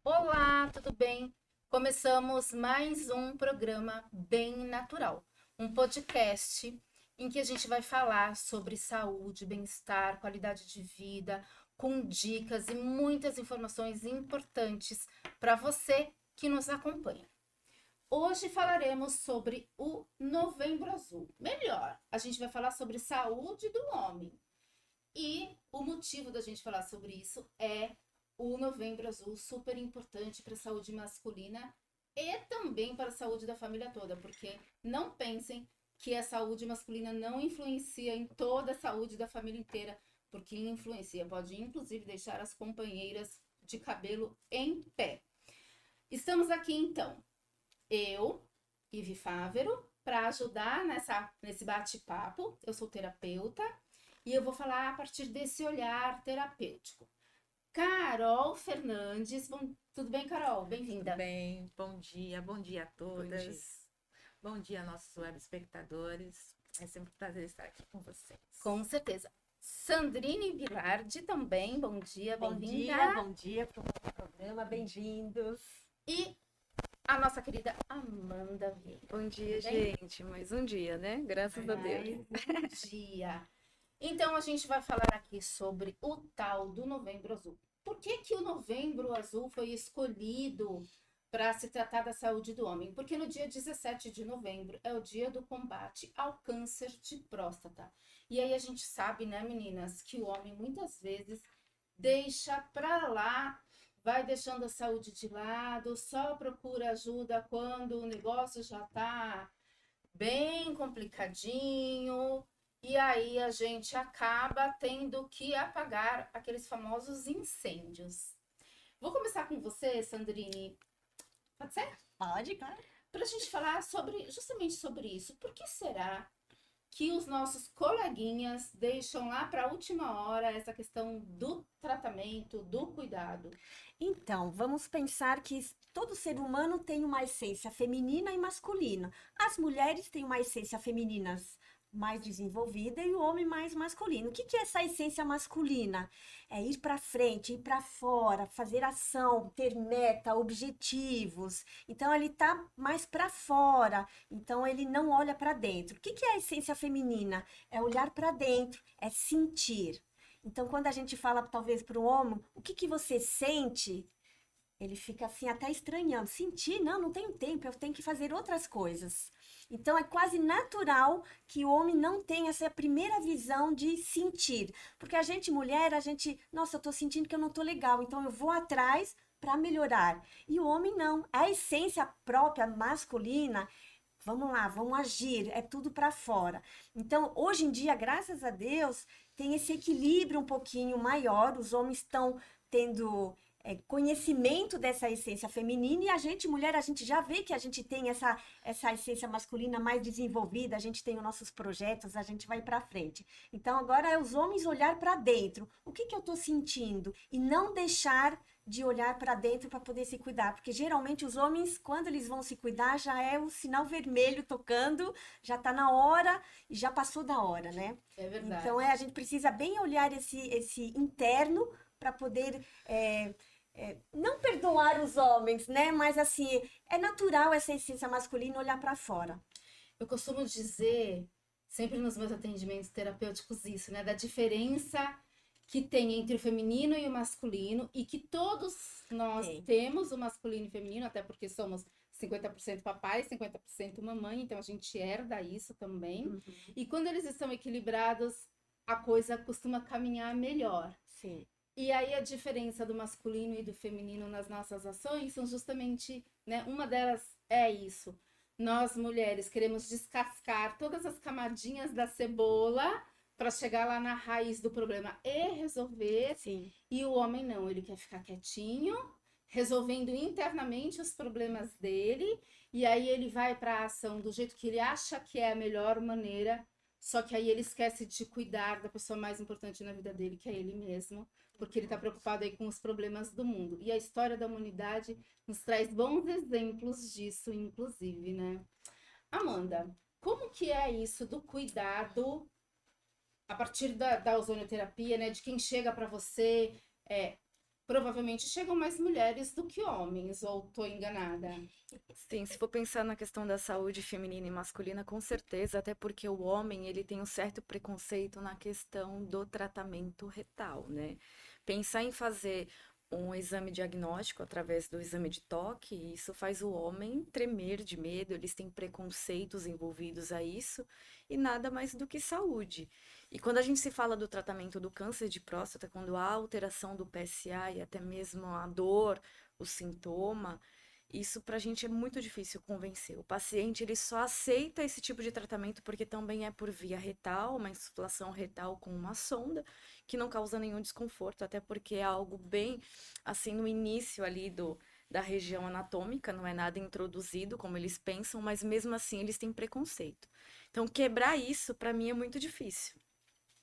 Olá, tudo bem? Começamos mais um programa Bem Natural, um podcast em que a gente vai falar sobre saúde, bem-estar, qualidade de vida, com dicas e muitas informações importantes para você que nos acompanha. Hoje falaremos sobre o Novembro Azul. Melhor, a gente vai falar sobre saúde do homem. E o motivo da gente falar sobre isso é o Novembro Azul, super importante para a saúde masculina e também para a saúde da família toda, porque não pensem que a saúde masculina não influencia em toda a saúde da família inteira, porque influencia, pode inclusive deixar as companheiras de cabelo em pé. Estamos aqui então, eu, Ivi Fávero, para ajudar nesse bate-papo. Eu sou terapeuta e eu vou falar a partir desse olhar terapêutico. Carol Fernandes, tudo bem, Carol? Tudo Bem-vinda. bem? Bom dia a Bom dia. todas. Bom dia, nossos web espectadores. É sempre um prazer estar aqui com vocês. Com certeza. Sandrine Vilardi também, bom dia, bem-vinda. Bom dia para o nosso programa, bem-vindos. E a nossa querida Amanda Vieira. Bom dia, Tudo bem? gente. Mais um dia, né? Graças a Deus. Bom dia. Então, a gente vai falar aqui sobre o tal do Novembro Azul. Por que que o Novembro Azul foi escolhido para se tratar da saúde do homem? Porque no dia 17 de novembro é o dia do combate ao câncer de próstata. E aí a gente sabe, né, meninas, que o homem muitas vezes deixa para lá, vai deixando a saúde de lado, só procura ajuda quando o negócio já está bem complicadinho, e aí a gente acaba tendo que apagar aqueles famosos incêndios. Vou começar com você, Sandrine. Pode ser? Pode, claro. Para a gente falar justamente sobre isso. Por que será que os nossos coleguinhas deixam lá para a última hora essa questão do tratamento, do cuidado? Então, vamos pensar que todo ser humano tem uma essência feminina e masculina. As mulheres têm uma essência feminina mais desenvolvida e o homem mais masculino. O que que é essa essência masculina? É ir para frente, ir para fora, fazer ação, ter meta, objetivos. Então ele tá mais para fora. Então ele não olha para dentro. O que que é a essência feminina? É olhar para dentro, é sentir. Então quando a gente fala talvez para o homem, o que que você sente? Ele fica assim até estranhando. Sentir? Não, não tenho tempo, eu tenho que fazer outras coisas. Então é quase natural que o homem não tenha essa primeira visão de sentir. Porque a gente, mulher, nossa, eu tô sentindo que eu não tô legal, então eu vou atrás para melhorar. E o homem não. A essência própria masculina, vamos lá, vamos agir, é tudo para fora. Então, hoje em dia, graças a Deus, tem esse equilíbrio um pouquinho maior, os homens estão tendo conhecimento dessa essência feminina e a gente, mulher, a gente já vê que a gente tem essa essência masculina mais desenvolvida, a gente tem os nossos projetos, a gente vai para frente. Então, agora é os homens olhar para dentro. O que que eu estou sentindo? E não deixar de olhar para dentro para poder se cuidar, porque geralmente os homens, quando eles vão se cuidar, já é o sinal vermelho tocando, já está na hora e já passou da hora, né? É verdade. Então, a gente precisa bem olhar esse interno para poder não perdoar os homens, né? Mas assim, é natural essa essência masculina olhar para fora. Eu costumo dizer, sempre nos meus atendimentos terapêuticos, isso, né? Da diferença que tem entre o feminino e o masculino, e que todos nós temos o masculino e o feminino, até porque somos 50% papai, 50% mamãe, então a gente herda isso também. Uhum. E quando eles estão equilibrados, a coisa costuma caminhar melhor. Sim. E aí a diferença do masculino e do feminino nas nossas ações são justamente, né, uma delas é isso. Nós, mulheres, queremos descascar todas as camadinhas da cebola para chegar lá na raiz do problema e resolver. Sim. E o homem não, ele quer ficar quietinho, resolvendo internamente os problemas dele, e aí ele vai para a ação do jeito que ele acha que é a melhor maneira, só que aí ele esquece de cuidar da pessoa mais importante na vida dele, que é ele mesmo, porque ele está preocupado aí com os problemas do mundo. E a história da humanidade nos traz bons exemplos disso, inclusive, né? Amanda, como que é isso do cuidado a partir da ozonioterapia, né? De quem chega para você, provavelmente chegam mais mulheres do que homens, ou tô enganada? Sim, se for pensar na questão da saúde feminina e masculina, com certeza, até porque o homem, ele tem um certo preconceito na questão do tratamento retal, né? Pensar em fazer um exame diagnóstico através do exame de toque, isso faz o homem tremer de medo, eles têm preconceitos envolvidos a isso, e nada mais do que saúde. E quando a gente se fala do tratamento do câncer de próstata, quando há alteração do PSA e até mesmo a dor, o sintoma, isso para a gente é muito difícil convencer. O paciente ele só aceita esse tipo de tratamento porque também é por via retal, uma insuflação retal com uma sonda, que não causa nenhum desconforto, até porque é algo bem assim no início ali da região anatômica, não é nada introduzido como eles pensam, mas mesmo assim eles têm preconceito. Então quebrar isso para mim é muito difícil.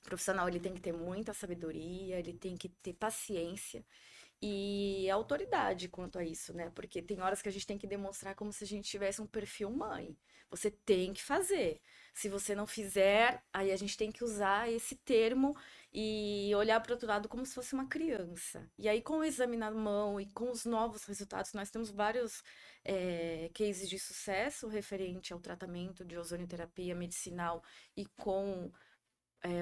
O profissional ele tem que ter muita sabedoria, ele tem que ter paciência e autoridade quanto a isso, né? Porque tem horas que a gente tem que demonstrar como se a gente tivesse um perfil mãe. Você tem que fazer. Se você não fizer, aí a gente tem que usar esse termo e olhar para o outro lado como se fosse uma criança. E aí, com o exame na mão e com os novos resultados, nós temos vários cases de sucesso referente ao tratamento de ozonioterapia medicinal e com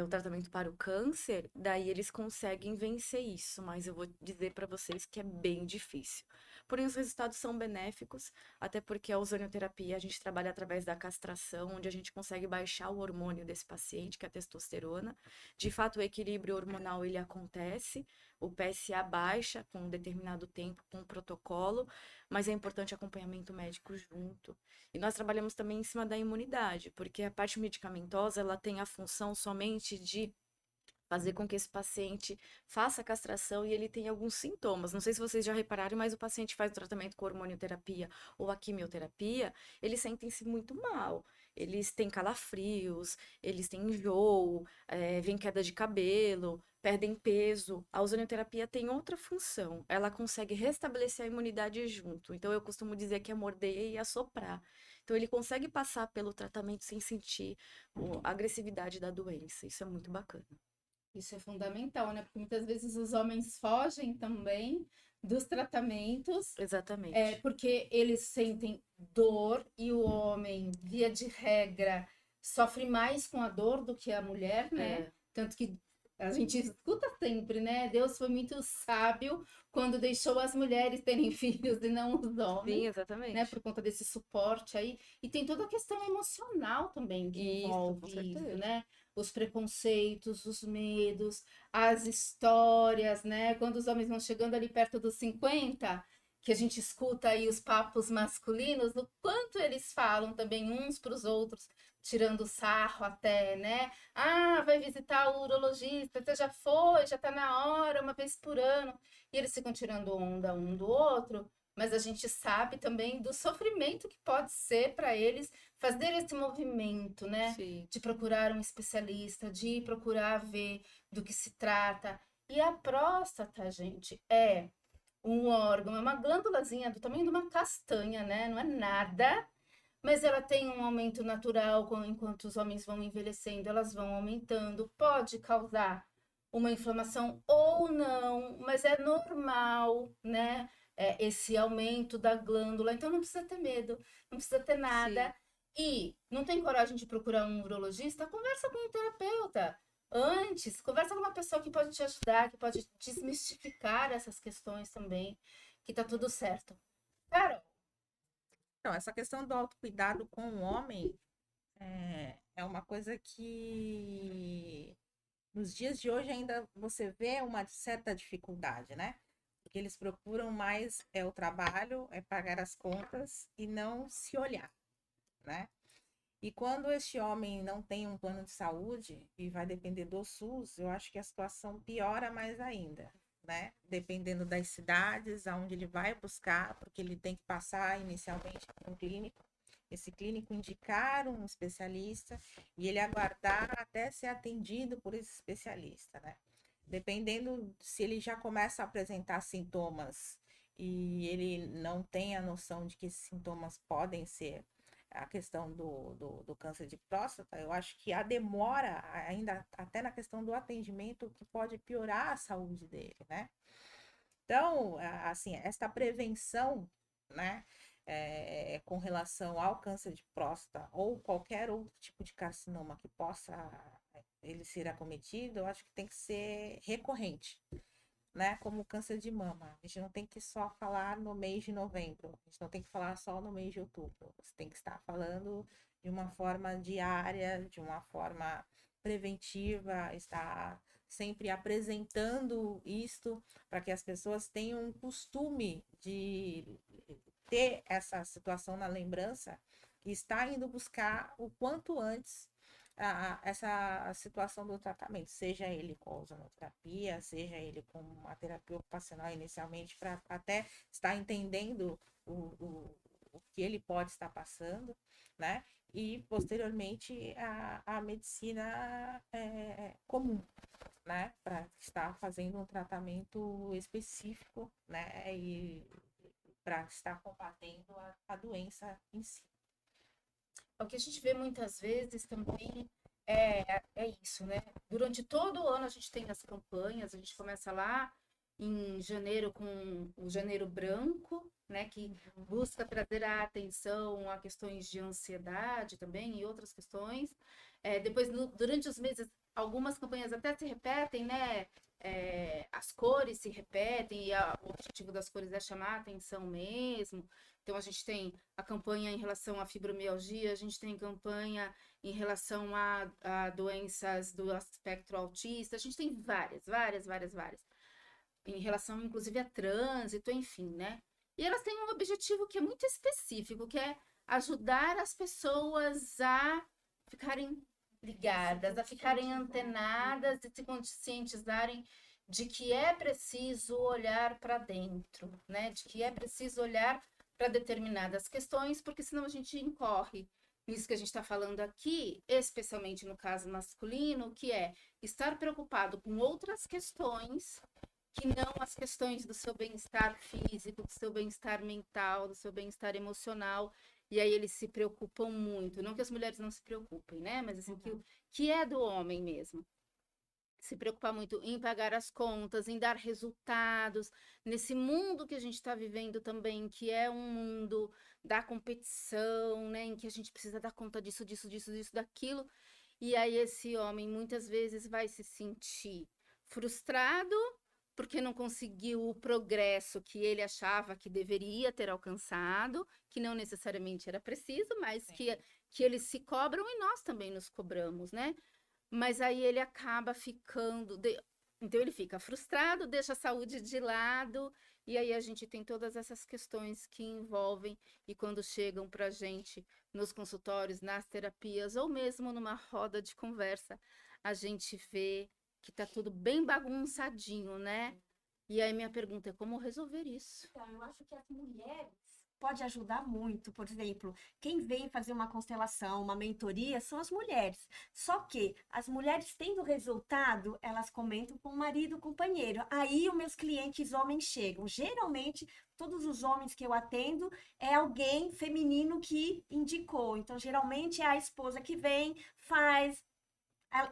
o tratamento para o câncer, daí eles conseguem vencer isso, mas eu vou dizer para vocês que é bem difícil. Porém, os resultados são benéficos, até porque a ozonioterapia a gente trabalha através da castração, onde a gente consegue baixar o hormônio desse paciente, que é a testosterona. De fato, o equilíbrio hormonal ele acontece, o PSA baixa com um determinado tempo, com um protocolo, mas é importante acompanhamento médico junto. E nós trabalhamos também em cima da imunidade, porque a parte medicamentosa, ela tem a função somente de fazer com que esse paciente faça a castração e ele tenha alguns sintomas. Não sei se vocês já repararam, mas o paciente faz o tratamento com hormonioterapia ou a quimioterapia, eles sentem-se muito mal. Eles têm calafrios, eles têm enjoo, vem queda de cabelo, perdem peso. A ozonioterapia tem outra função, ela consegue restabelecer a imunidade junto. Então eu costumo dizer que é morder e assoprar. Então ele consegue passar pelo tratamento sem sentir a agressividade da doença. Isso é muito bacana. Isso é fundamental, né? Porque muitas vezes os homens fogem também dos tratamentos, Exatamente. porque eles sentem dor e o homem, via de regra, sofre mais com a dor do que a mulher, né? É, Tanto que a gente escuta sempre, né? Deus foi muito sábio quando deixou as mulheres terem filhos e não os sim, homens, né? exatamente. Por conta desse suporte aí. E tem toda a questão emocional também que Isso, com envolve isso, certeza. né? Os preconceitos, os medos, as histórias, né? Quando os homens vão chegando ali perto dos 50, que a gente escuta aí os papos masculinos, o quanto eles falam também uns para os outros, tirando sarro até, né? Ah, vai visitar o urologista, você já foi, já tá na hora, uma vez por ano. E eles ficam tirando onda um do outro, mas a gente sabe também do sofrimento que pode ser para eles fazer esse movimento, né? Sim. De procurar um especialista, de procurar ver do que se trata. E a próstata, gente, é um órgão, é uma glândulazinha do tamanho de uma castanha, né? Não é nada, mas ela tem um aumento natural enquanto os homens vão envelhecendo, elas vão aumentando. Pode causar uma inflamação ou não, mas é normal, né? Esse aumento da glândula. Então não precisa ter medo, não precisa ter Sim. nada. E não tem coragem de procurar um urologista? Conversa com um terapeuta. Antes, conversa com uma pessoa que pode te ajudar, que pode desmistificar essas questões também, que tá tudo certo. Carol, Então, essa questão do autocuidado com o homem é uma coisa que nos dias de hoje ainda você vê uma certa dificuldade, né? Porque eles procuram mais o trabalho, pagar as contas e não se olhar, né? E quando este homem não tem um plano de saúde e vai depender do SUS, eu acho que a situação piora mais ainda, né? Dependendo das cidades, aonde ele vai buscar, porque ele tem que passar inicialmente por um clínico, esse clínico indicar um especialista e ele aguardar até ser atendido por esse especialista, né? Dependendo se ele já começa a apresentar sintomas e ele não tem a noção de que esses sintomas podem ser a questão do câncer de próstata, eu acho que a demora, ainda até na questão do atendimento, que pode piorar a saúde dele, né? Então, assim, esta prevenção, né, com relação ao câncer de próstata ou qualquer outro tipo de carcinoma que possa ele ser acometido, eu acho que tem que ser recorrente, né? Como o câncer de mama. A gente não tem que só falar no mês de novembro, a gente não tem que falar só no mês de outubro. Você tem que estar falando de uma forma diária, de uma forma preventiva, estar sempre apresentando isto para que as pessoas tenham um costume de ter essa situação na lembrança e estar indo buscar o quanto antes essa situação do tratamento, seja ele com ozonoterapia, seja ele com uma terapia ocupacional inicialmente, para até estar entendendo o que ele pode estar passando, né? E posteriormente a medicina comum, né? Para estar fazendo um tratamento específico, né? E para estar combatendo a doença em si. O que a gente vê muitas vezes também é isso, né? Durante todo o ano a gente tem as campanhas, a gente começa lá em janeiro com o Janeiro Branco, né? Que busca trazer a atenção a questões de ansiedade também e outras questões. Depois, durante os meses, algumas campanhas até se repetem, né? As cores se repetem e o objetivo das cores é chamar a atenção mesmo. Então, a gente tem a campanha em relação à fibromialgia, a gente tem campanha em relação a doenças do espectro autista, a gente tem várias. Em relação, inclusive, a trânsito, enfim, né? E elas têm um objetivo que é muito específico, que é ajudar as pessoas a ficarem ligadas, a ficarem antenadas e se conscientizarem de que é preciso olhar para dentro, né? De que é preciso olhar para determinadas questões, porque senão a gente incorre nisso que a gente está falando aqui, especialmente no caso masculino, que é estar preocupado com outras questões que não as questões do seu bem-estar físico, do seu bem-estar mental, do seu bem-estar emocional. E aí eles se preocupam muito. Não que as mulheres não se preocupem, né? Mas assim, que é do homem mesmo. Se preocupar muito em pagar as contas, em dar resultados, nesse mundo que a gente está vivendo também, que é um mundo da competição, né? Em que a gente precisa dar conta disso, daquilo. E aí esse homem muitas vezes vai se sentir frustrado porque não conseguiu o progresso que ele achava que deveria ter alcançado, que não necessariamente era preciso, mas que eles se cobram e nós também nos cobramos, né? Mas aí ele acaba ficando. Então ele fica frustrado, deixa a saúde de lado, e aí a gente tem todas essas questões que envolvem, e quando chegam para a gente nos consultórios, nas terapias, ou mesmo numa roda de conversa, a gente vê que tá tudo bem bagunçadinho, né? E aí minha pergunta é como resolver isso? Então, eu acho que as mulheres pode ajudar muito. Por exemplo, quem vem fazer uma constelação, uma mentoria, são as mulheres. Só que as mulheres tendo resultado, elas comentam com o marido, o companheiro. Aí os meus clientes homens chegam. Geralmente, todos os homens que eu atendo é alguém feminino que indicou. Então, geralmente é a esposa que vem, faz,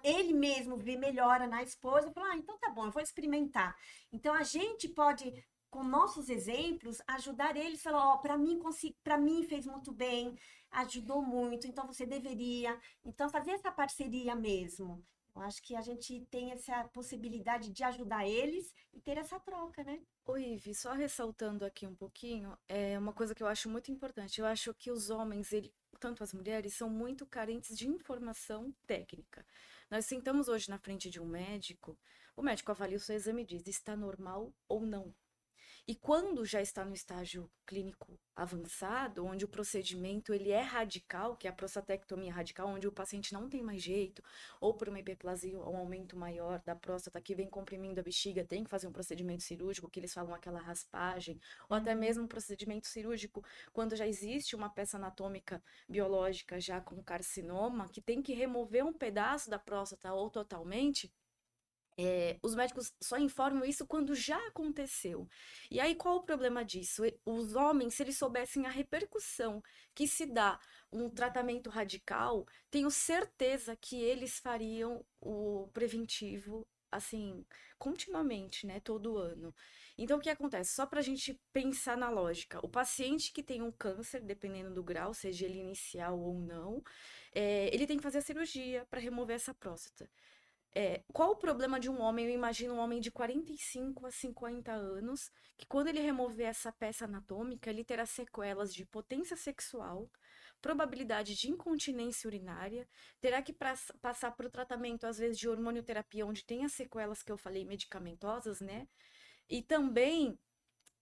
ele mesmo vê melhora na esposa e fala, então tá bom, eu vou experimentar. Então a gente pode, com nossos exemplos, ajudar eles, falar, ó, para mim fez muito bem, ajudou muito, então você deveria. Então fazer essa parceria mesmo. Eu acho que a gente tem essa possibilidade de ajudar eles e ter essa troca, né? Oi, Ivi, só ressaltando aqui um pouquinho, é uma coisa que eu acho muito importante. Eu acho que os homens, tanto as mulheres, são muito carentes de informação técnica. Nós sentamos hoje na frente de um médico, o médico avalia o seu exame e diz, está normal ou não. E quando já está no estágio clínico avançado, onde o procedimento ele é radical, que é a prostatectomia radical, onde o paciente não tem mais jeito, ou por uma hiperplasia, um aumento maior da próstata que vem comprimindo a bexiga, tem que fazer um procedimento cirúrgico, que eles falam aquela raspagem, ou até mesmo um procedimento cirúrgico quando já existe uma peça anatômica biológica já com carcinoma, que tem que remover um pedaço da próstata ou totalmente. Os médicos só informam isso quando já aconteceu. E aí, qual o problema disso? Os homens, se eles soubessem a repercussão que se dá um tratamento radical, tenho certeza que eles fariam o preventivo assim, continuamente, né? Todo ano. Então, o que acontece? Só para a gente pensar na lógica, o paciente que tem um câncer, dependendo do grau, seja ele inicial ou não, ele tem que fazer a cirurgia para remover essa próstata. Qual o problema de um homem? Eu imagino um homem de 45 a 50 anos, que quando ele remover essa peça anatômica, ele terá sequelas de potência sexual, probabilidade de incontinência urinária, terá que passar por tratamento, às vezes, de hormonioterapia, onde tem as sequelas que eu falei, medicamentosas, né? E também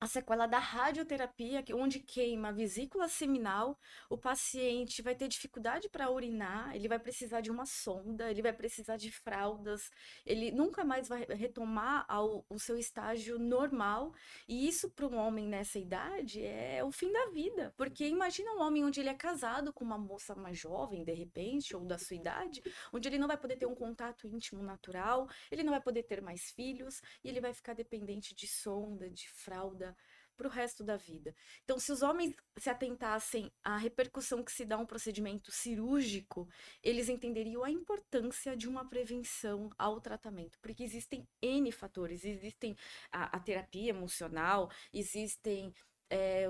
a sequela da radioterapia, onde queima a vesícula seminal, o paciente vai ter dificuldade para urinar, ele vai precisar de uma sonda, ele vai precisar de fraldas, ele nunca mais vai retomar o seu estágio normal, e isso para um homem nessa idade é o fim da vida, porque imagina um homem onde ele é casado com uma moça mais jovem, de repente, ou da sua idade, onde ele não vai poder ter um contato íntimo natural, ele não vai poder ter mais filhos, e ele vai ficar dependente de sonda, de fralda, para o resto da vida. Então, se os homens se atentassem à repercussão que se dá a um procedimento cirúrgico, eles entenderiam a importância de uma prevenção ao tratamento, porque existem N fatores, existem a terapia emocional, existem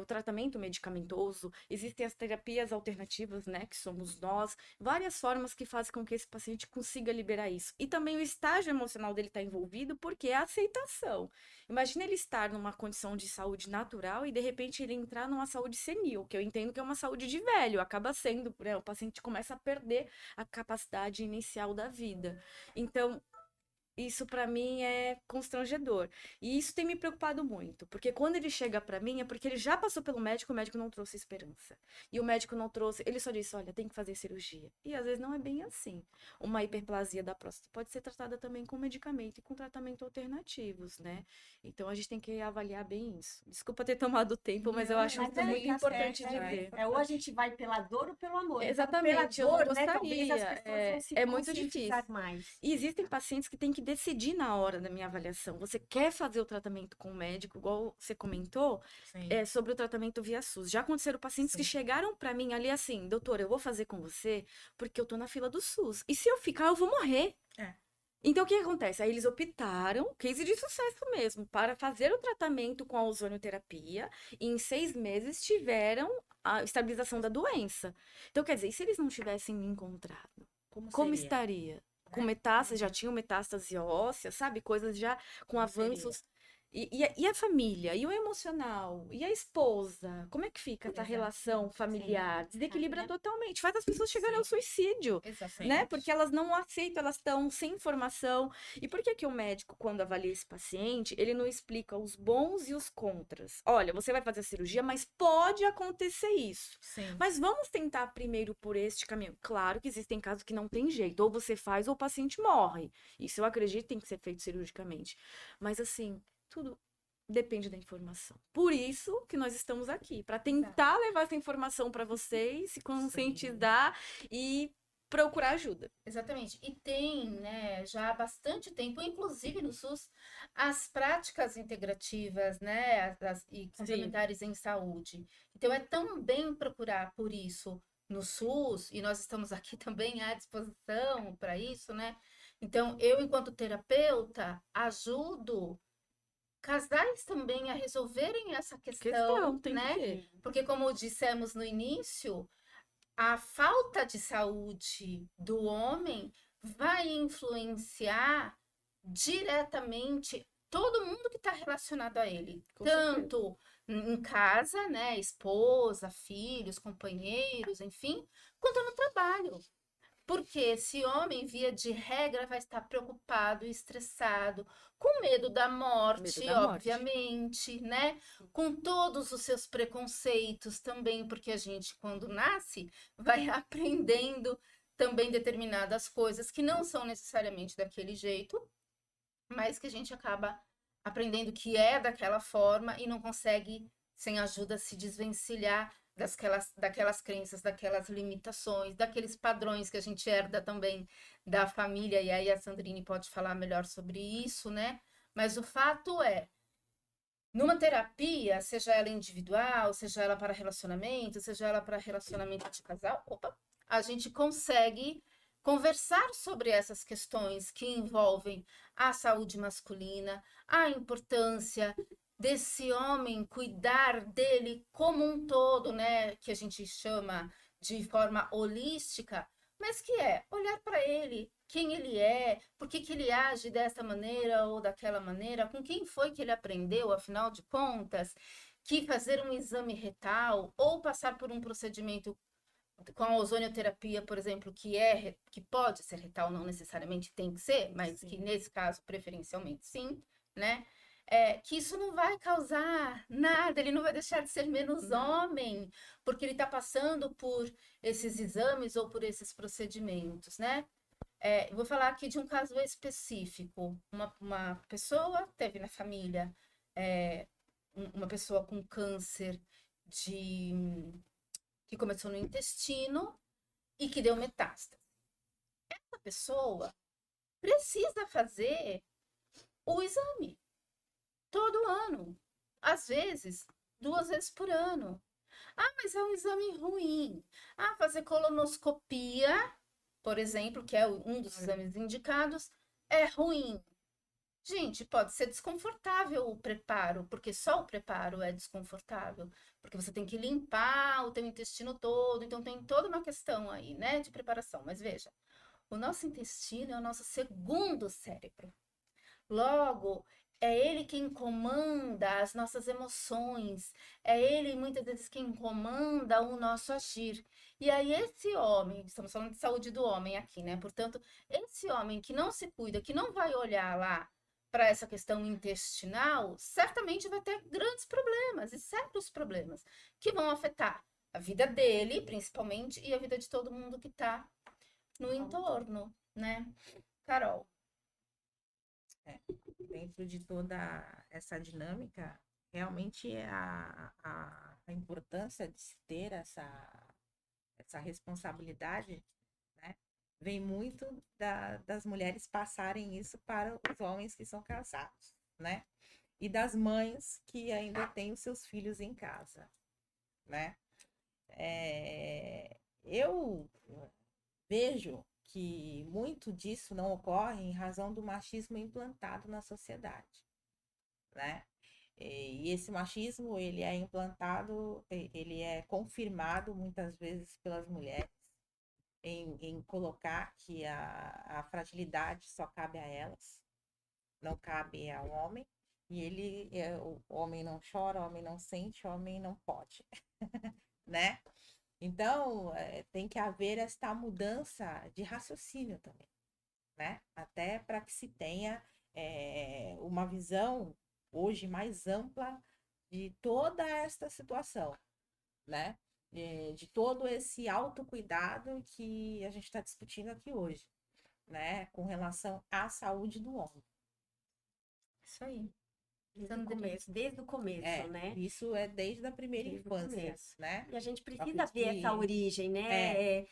o tratamento medicamentoso, existem as terapias alternativas, né, que somos nós, várias formas que fazem com que esse paciente consiga liberar isso. E também o estágio emocional dele está envolvido, porque é a aceitação. Imagina ele estar numa condição de saúde natural e, de repente, ele entrar numa saúde senil, que eu entendo que é uma saúde de velho, acaba sendo, né, o paciente começa a perder a capacidade inicial da vida. Então, isso para mim é constrangedor. E isso tem me preocupado muito, porque quando ele chega para mim é porque ele já passou pelo médico, o médico não trouxe esperança. E o médico não trouxe, ele só disse, olha, tem que fazer cirurgia. E às vezes não é bem assim. Uma hiperplasia da próstata pode ser tratada também com medicamento e com tratamento alternativos, né? Então a gente tem que avaliar bem isso. Desculpa ter tomado tempo, mas eu acho Mas isso é muito tá importante certo, de é. ver. Ou a gente vai pela dor ou pelo amor. Então, Exatamente, eu pela não dor, né, talvez as gostaria. pessoas vão se É muito conscientizar difícil. mais. E existem pacientes que têm que decidir na hora da minha avaliação. Você quer fazer o tratamento com o médico, igual você comentou, Sim. sobre o tratamento via SUS. Já aconteceram pacientes que Sim. chegaram para mim ali assim, doutora, eu vou fazer com você porque eu tô na fila do SUS. E se eu ficar, eu vou morrer. É. Então, o que acontece? Aí eles optaram, case de sucesso mesmo, para fazer o tratamento com a ozonioterapia e em 6 meses tiveram a estabilização da doença. Então, quer dizer, e se eles não tivessem me encontrado? Como seria? estaria? Com metástase, já tinham metástase óssea, sabe? Coisas já com Como seria? avanços. E a família? E o emocional? E a esposa? Como é que fica essa relação familiar? Desequilibra totalmente. Faz as pessoas chegarem ao suicídio, Exatamente. né? Porque elas não aceitam, elas estão sem informação. E por que que o médico, quando avalia esse paciente, ele não explica os bons e os contras? Olha, você vai fazer a cirurgia, mas pode acontecer isso. Sim. Mas vamos tentar primeiro por este caminho. Claro que existem casos que não tem jeito. Ou você faz ou o paciente morre. Isso eu acredito que tem que ser feito cirurgicamente. Mas assim, tudo depende da informação. Por isso que nós estamos aqui, para tentar levar essa informação para vocês, se conscientizar e procurar ajuda. Exatamente. E tem, né, já há bastante tempo, inclusive no SUS, as práticas integrativas, né, e complementares em saúde. Então, é também procurar por isso no SUS, e nós estamos aqui também à disposição para isso, né? Então, eu, enquanto terapeuta, ajudo casais também a resolverem essa questão, Tem né? que ter. Porque, como dissemos no início, a falta de saúde do homem vai influenciar diretamente todo mundo que está relacionado a ele, Com tanto em casa, né, esposa, filhos, companheiros, enfim, quanto no trabalho. Porque esse homem, via de regra, vai estar preocupado e estressado, com medo da morte, Medo da morte. obviamente, né? Com todos os seus preconceitos também, porque a gente, quando nasce, vai aprendendo também determinadas coisas que não são necessariamente daquele jeito, mas que a gente acaba aprendendo que é daquela forma e não consegue, sem ajuda, se desvencilhar daquelas crenças, daquelas limitações, daqueles padrões que a gente herda também da família, e aí a Sandrine pode falar melhor sobre isso, né? Mas o fato é, numa terapia, seja ela individual, seja ela para relacionamento, seja ela para relacionamento de casal, a gente consegue conversar sobre essas questões que envolvem a saúde masculina, a importância desse homem cuidar dele como um todo, né, que a gente chama de forma holística, mas que é olhar para ele, quem ele é, por que que ele age dessa maneira ou daquela maneira, com quem foi que ele aprendeu, afinal de contas, que fazer um exame retal ou passar por um procedimento com a ozonioterapia, por exemplo, que pode ser retal, não necessariamente tem que ser, mas que nesse caso preferencialmente sim, né? Que isso não vai causar nada, ele não vai deixar de ser menos homem, porque ele está passando por esses exames ou por esses procedimentos, né? Eu vou falar aqui de um caso específico. Uma pessoa teve na família uma pessoa com câncer que começou no intestino e que deu metástase. Essa pessoa precisa fazer o exame todo ano, às vezes 2 vezes por ano. Ah, mas é um exame ruim. Ah, fazer colonoscopia, por exemplo, que é um dos exames indicados, é ruim. Gente, pode ser desconfortável o preparo, porque só o preparo é desconfortável, porque você tem que limpar o teu intestino todo, então tem toda uma questão aí, né, de preparação. Mas veja, o nosso intestino é o nosso segundo cérebro. Logo, é ele quem comanda as nossas emoções, é ele muitas vezes quem comanda o nosso agir. E aí, esse homem, estamos falando de saúde do homem aqui, né? Portanto, esse homem que não se cuida, que não vai olhar lá para essa questão intestinal, certamente vai ter grandes problemas e sérios problemas que vão afetar a vida dele, principalmente, e a vida de todo mundo que está no entorno, né? Carol. Dentro de toda essa dinâmica, realmente a importância de se ter essa responsabilidade, né, vem muito das mulheres passarem isso para os homens que são casados, né? E das mães que ainda têm os seus filhos em casa, né? Eu vejo que muito disso não ocorre em razão do machismo implantado na sociedade, né? E esse machismo, ele é implantado, ele é confirmado muitas vezes pelas mulheres em colocar que a fragilidade só cabe a elas, não cabe ao homem, e o homem não chora, o homem não sente, o homem não pode, né? Então, tem que haver esta mudança de raciocínio também, né? Até para que se tenha uma visão hoje mais ampla de toda esta situação, né? De todo esse autocuidado que a gente está discutindo aqui hoje, né? Com relação à saúde do homem. Isso aí. Desde o começo, né? Isso é desde a primeira Desde o infância, começo. né? E a gente precisa acredito ver que- essa origem, né?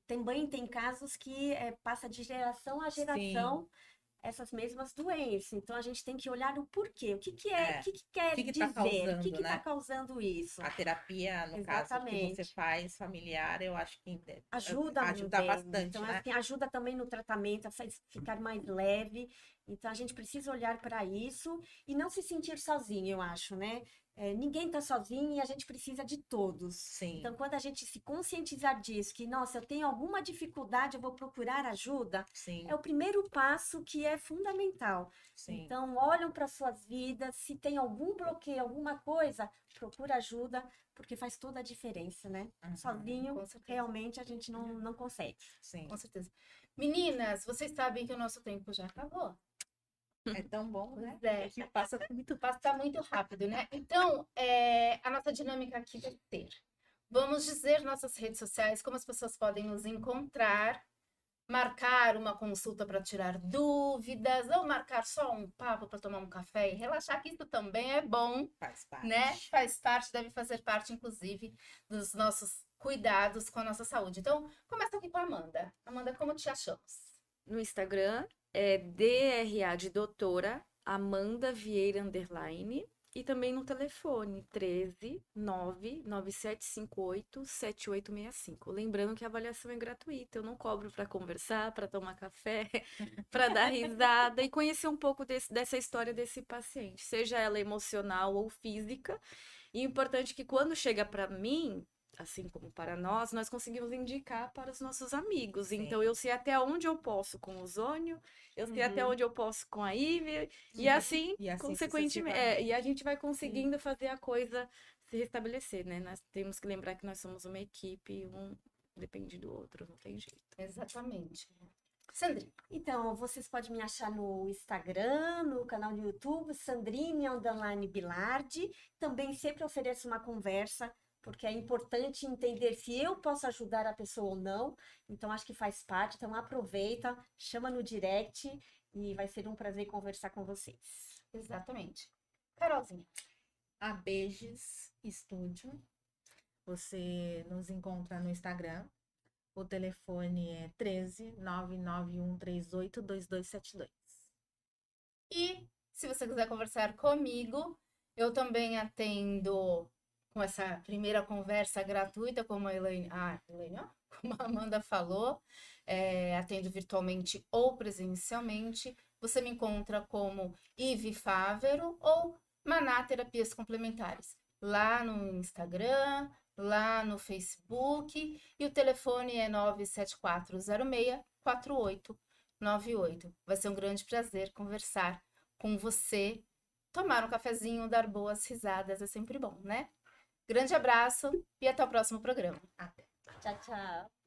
Também tem casos que passa de geração a geração essas mesmas doenças. Então a gente tem que olhar o porquê, o que quer que dizer, tá causando, o que está né? causando isso. A terapia, no caso, que você Exatamente. faz familiar, eu acho que Ajuda ajuda também. bastante, Então, né? assim, ajuda também no tratamento, a ficar mais leve. Então, a gente precisa olhar para isso e não se sentir sozinho, eu acho, né? Ninguém está sozinho e a gente precisa de todos. Sim. Então, quando a gente se conscientizar disso, que, nossa, eu tenho alguma dificuldade, eu vou procurar ajuda, Sim, é o primeiro passo que é fundamental. sim. Então, olham para suas vidas, se tem algum bloqueio, alguma coisa, procura ajuda, porque faz toda a diferença, né? Uhum. Sozinho, Com certeza. realmente, a gente não consegue. Sim. Com certeza. Meninas, vocês sabem que o nosso tempo já acabou. É tão bom, né? Pois é. Que passa muito. Passa muito rápido, né? Então, a nossa dinâmica aqui vai ter. Vamos dizer nossas redes sociais, como as pessoas podem nos encontrar, marcar uma consulta para tirar dúvidas, ou marcar só um papo para tomar um café e relaxar, que isso também é bom, Faz parte. né? Faz parte, deve fazer parte, inclusive, dos nossos cuidados com a nossa saúde. Então, começa aqui com a Amanda. Amanda, como te achamos? No Instagram é DRA de doutora Amanda Vieira _. E também no telefone 13 99758 7865. Lembrando que a avaliação é gratuita, eu não cobro para conversar, para tomar café, para dar risada e conhecer um pouco dessa história desse paciente, seja ela emocional ou física. E o importante é que quando chega para mim, assim como para nós conseguimos indicar para os nossos amigos. Sim. Então, eu sei até onde eu posso com o Ozônio, eu sei até Uhum. onde eu posso com a Ivy, e Uhum. assim, E assim consequentemente, sucessivamente. e a gente vai conseguindo fazer a coisa se restabelecer, né? Nós temos que lembrar que nós somos uma equipe, um depende do outro, não tem jeito. Exatamente. Sandrine, Então, vocês podem me achar no Instagram, no canal do YouTube, Sandrine_Bilardi. Também sempre ofereço uma conversa, porque é importante entender se eu posso ajudar a pessoa ou não. Então, acho que faz parte. Então, aproveita, chama no direct e vai ser um prazer conversar com vocês. exatamente. Carolzinha, A Beiges Estúdio. Você nos encontra no Instagram. O telefone é 13 99138 2272. e se você quiser conversar comigo, eu também atendo com essa primeira conversa gratuita, como a Elaine, ó, como a Amanda falou, atendo virtualmente ou presencialmente. Você me encontra como Ive Fávero ou Maná Terapias Complementares, lá no Instagram, lá no Facebook, e o telefone é 974064898. Vai ser um grande prazer conversar com você, tomar um cafezinho, dar boas risadas, é sempre bom, né? Grande abraço e até o próximo programa. Até. Tchau, tchau.